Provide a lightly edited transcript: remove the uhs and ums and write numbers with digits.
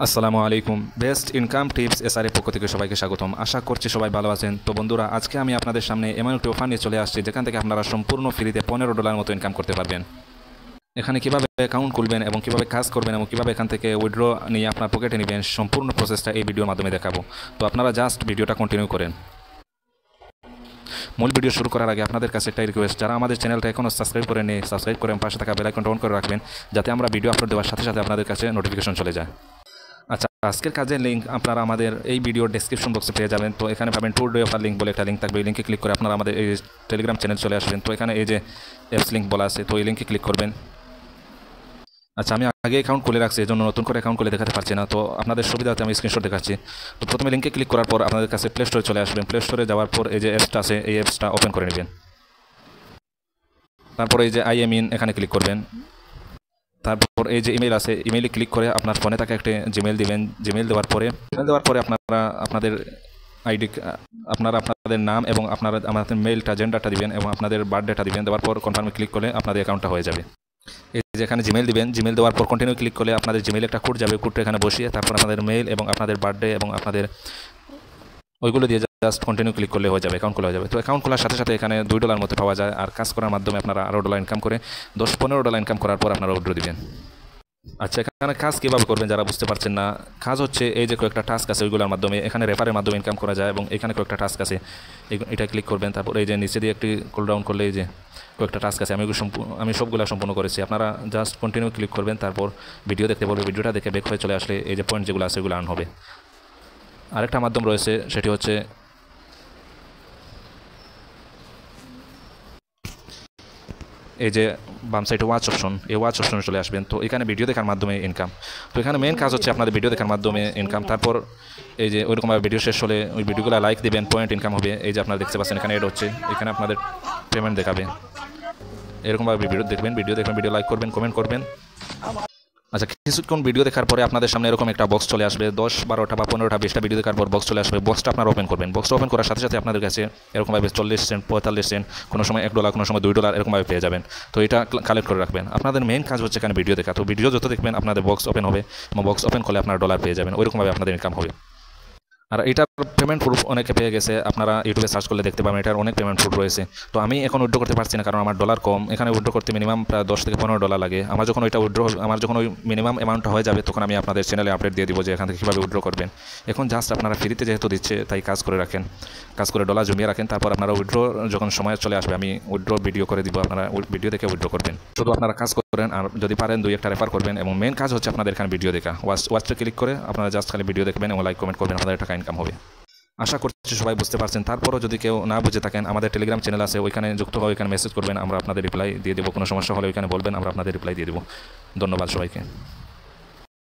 আসসালামু আলাইকুম। Best income tips এসআরের পক্ষ থেকে সবাইকে স্বাগতম। আশা করছি সবাই ভালো আছেন। তো বন্ধুরা, আজকে আমি আপনাদের সামনে এমন একটি অফার নিয়ে চলে আসছি যেখান থেকে আপনারা সম্পূর্ণ ফ্রিতে $15 মতো ইনকাম করতে পারবেন। এখানে কীভাবে অ্যাকাউন্ট খুলবেন এবং কীভাবে কাজ করবেন এবং কীভাবে এখান থেকে উইথড্র নিয়ে আপনার পকেটে নেবেন, সম্পূর্ণ প্রসেসটা এই ভিডিওর মাধ্যমে দেখাবো। তো আপনারা জাস্ট ভিডিওটা কন্টিনিউ করেন। মূল ভিডিও শুরু করার আগে আপনাদের কাছে একটা রিকোয়েস্ট, যারা আমাদের চ্যানেলটা এখনও সাবস্ক্রাইব করে নেই, সাবস্ক্রাইব করে পাশে থাকা বেল আইকনটা অন করে রাখবেন, যাতে আমরা ভিডিও আপলোড দেওয়ার সাথে সাথে আপনাদের কাছে নোটিফিকেশন চলে যায়। আচ্ছা, আজকের কাজের লিঙ্ক আপনারা আমাদের এই ভিডিওর ডেসক্রিপশন বক্সে পেয়ে যাবেন। তো এখানে পাবেন ট্যুর ডে অফার লিঙ্ক বলে একটা লিঙ্ক থাকবে। এই লিঙ্কে ক্লিক করে আপনারা আমাদের এই টেলিগ্রাম চ্যানেল চলে আসবেন। তো এখানে এই যে অ্যাপস লিঙ্ক বলা আছে, তো এই লিঙ্কে ক্লিক করবেন। আচ্ছা, আমি আগে অ্যাকাউন্ট খুলে রাখছি, এই জন্য নতুন করে অ্যাকাউন্ট খুলে দেখাতে পারছি না। তো আপনাদের সুবিধাতে আমি স্ক্রিনশট দেখাচ্ছি। তো প্রথমে লিঙ্কে ক্লিক করার পর আপনাদের কাছে প্লে স্টোরে চলে আসবেন। প্লে স্টোরে যাওয়ার পর এই যে অ্যাপসটা আছে, এই অ্যাপসটা ওপেন করে নেবেন। তারপরে এই যে আই এম ইন এখানে ক্লিক করবেন। তারপর এই যে ইমেল আছে, ইমেইলে ক্লিক করে আপনার ফোনে থাকা একটা জিমেল দিবেন। জিমেল দেওয়ার পরে আপনারা আপনাদের আইডি, আপনাদের নাম এবং আমাদের মেইলটা, জেন্ডারটা দিবেন এবং আপনাদের বার্থডেটা দিবেন। দেওয়ার পর কনফার্মে ক্লিক করলে আপনাদের অ্যাকাউন্টটা হয়ে যাবে। এই যে এখানে জিমেল দিবেন, জিমেল দেওয়ার পর কন্টিনিউ ক্লিক করলে আপনাদের জিমেলে একটা কোড যাবে। কোডটা এখানে বসিয়ে তারপর আপনাদের মেইল এবং আপনাদের বার্থডে এবং আপনাদের ওইগুলো দিয়ে জাস্ট কন্টিনিউ ক্লিক করলে হয়ে যাবে, অ্যাকাউন্ট খোলা হয়ে যাবে। তো অ্যাকাউন্ট খোলার সাথে সাথে এখানে $2 মতো পাওয়া যায়। আর কাজ করার মাধ্যমে আপনারা আরও ডলার ইনকাম করে $10-15 ইনকাম করার পর আপনারা উইথড্র দিবেন। আচ্ছা, এখানে কাজ কীভাবে করবেন যারা বুঝতে পারছেন না, কাজ হচ্ছে এই যে কয়েকটা টাস্ক আছে ওইগুলোর মাধ্যমে, এখানে রেফারের মাধ্যমে ইনকাম করা যায় এবং এখানে কয়েকটা টাস্ক আছে, এটা ক্লিক করবেন। তারপর এই যে নিচে দিয়ে একটি কল ডাউন করলে এই যে কয়েকটা টাস্ক আছে, আমি সবগুলো সম্পূর্ণ করেছি। আপনারা জাস্ট কন্টিনিউ ক্লিক করবেন, তারপর ভিডিও দেখতে বলবে। ভিডিওটা দেখে বেক হয়ে চলে আসলে এই যে পয়েন্ট যেগুলো আছে ওগুলো আর্ন হবে। আরেকটা মাধ্যম রয়েছে, সেটি হচ্ছে এই যে বাম সাইডে ওয়াচ অপশন, এই ওয়াচ অপশনে চলে আসবেন। তো এখানে ভিডিও দেখার মাধ্যমে ইনকাম। তো এখানে মেন কাজ হচ্ছে আপনাদের ভিডিও দেখার মাধ্যমে ইনকাম। তারপর এই যে ওইরকমভাবে ভিডিও শেষ হলে ওই ভিডিওগুলো লাইক দিবেন, পয়েন্ট ইনকাম হবে। এই যে আপনারা দেখতে পাচ্ছেন এখানে এড হচ্ছে, এখানে আপনাদের পেমেন্ট দেখাবে। এরকমভাবে ভিডিও দেখবেন, ভিডিও লাইক করবেন, কমেন্ট করবেন। আচ্ছা, কিছুক্ষণ ভিডিও দেখার পরে আপনাদের সামনে এরকম একটা বক্স চলে আসবে। 10, 12টা বা 15টা 20টা ভিডিও দেখার পর বক্স চলে আসবে। বক্সটা আপনারা ওপেন করবেন। বক্সটা ওপেন করার সাথে সাথে আপনাদের কাছে এরকমভাবে 40 সেন্ট, 45 সেন্ট, কোনো সময় $1, কোনো সময় $2 এরকমভাবে পেয়ে যাবেন। তো এটা কালেক্ট করে রাখবেন। আপনাদের মেন কাজ হচ্ছে এখানে ভিডিও দেখা। তো ভিডিও যত দেখবেন আপনাদের বক্স ওপেন হবে এবং বক্স ওপেন করলে আপনারা ডলার পেয়ে যাবেন। ওইরকমভাবে আপনাদের ইনকাম হবে। আর এটার পেমেন্ট প্রুফ অনেকে পেয়ে গেছে, আপনারা ইউটিউবে সার্চ করলে দেখতে পাবেন এটার অনেক পেমেন্ট প্রুফ রয়েছে। তো আমি এখন উইথড্র করতে পারছি না, কারণ আমার ডলার কম। এখানে উইথড্র করতে মিনিমাম প্রায় $10-15 লাগে। আমার যখন ওই মিনিমাম অ্যামাউন্টটা হয়ে যাবে, তখন আমি আপনাদের চ্যানেলে আপডেট দিয়ে দিব যে এখান থেকে কীভাবে উইথড্র করবেন। এখন জাস্ট আপনারা ফ্রিতে যেহেতু দিচ্ছে, তাই কাজ করে রাখেন, কাজ করে ডলার জমিয়ে রাখেন। তারপর আপনারা উইথড্র যখন সময় চলে আসবে, আমি উইথড্র ভিডিও করে দিব, আপনারা ভিডিও দেখে উইথড্র করবেন। শুধু আপনারা কাজ করেন, আর যদি পারেন 2-1টা রেফার করবেন। এবং মেন কাজ হচ্ছে আপনাদের এখানে ভিডিও দেখা। ওয়াচটা ক্লিক করে আপনারা জাস্ট খালি ভিডিও দেখবেন এবং লাইক কমেন্ট করবেন, আপনাদের টাকা ইনকাম হবে। আশা করছি সবাই বুঝতে পারছেন। তারপরও যদি কেউ না বুঝে থাকেন, আমাদের টেলিগ্রাম চ্যানেল আছে, ওইখানে যুক্ত হয়ে ওইখানে মেসেজ করবেন, আমরা আপনাদের রিপ্লাই দিয়ে দেবো। কোনো সমস্যা হলে ওইখানে বলবেন, আমরা আপনাদের রিপ্লাই দিয়ে দেবো। ধন্যবাদ সবাইকে।